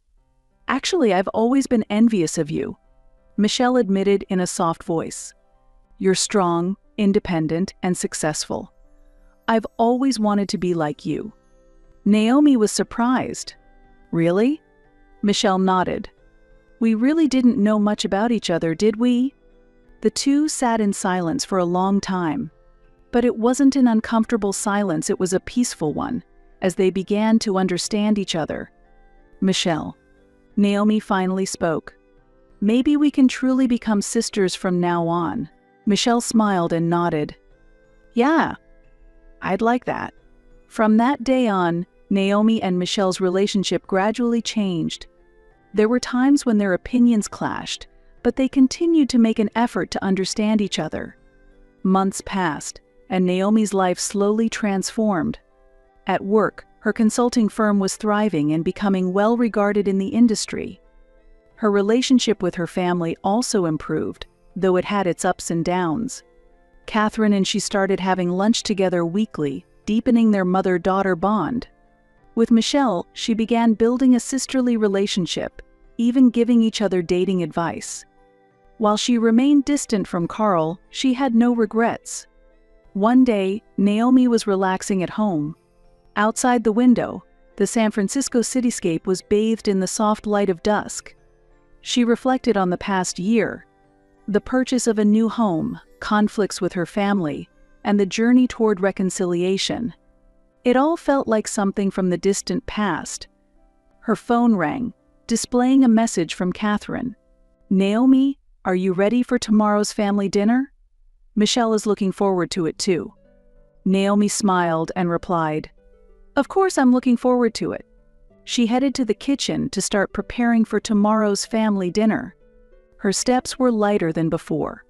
"Actually, I've always been envious of you," Michelle admitted in a soft voice. "You're strong, independent, and successful. I've always wanted to be like you." Naomi was surprised. "Really?" Michelle nodded. "We really didn't know much about each other, did we?" The two sat in silence for a long time. But it wasn't an uncomfortable silence, it was a peaceful one, as they began to understand each other. "Michelle," Naomi finally spoke, "maybe we can truly become sisters from now on." Michelle smiled and nodded. "Yeah, I'd like that." From that day on, Naomi and Michelle's relationship gradually changed. There were times when their opinions clashed, but they continued to make an effort to understand each other. Months passed, and Naomi's life slowly transformed. At work, her consulting firm was thriving and becoming well regarded in the industry. Her relationship with her family also improved, though it had its ups and downs. Catherine and she started having lunch together weekly, deepening their mother-daughter bond. With Michelle, she began building a sisterly relationship, even giving each other dating advice. While she remained distant from Carl, she had no regrets. One day, Naomi was relaxing at home. Outside the window, the San Francisco cityscape was bathed in the soft light of dusk. She reflected on the past year, the purchase of a new home, conflicts with her family, and the journey toward reconciliation. It all felt like something from the distant past. Her phone rang, displaying a message from Catherine. "Naomi, are you ready for tomorrow's family dinner? Michelle is looking forward to it too." Naomi smiled and replied, "Of course I'm looking forward to it." She headed to the kitchen to start preparing for tomorrow's family dinner. Her steps were lighter than before.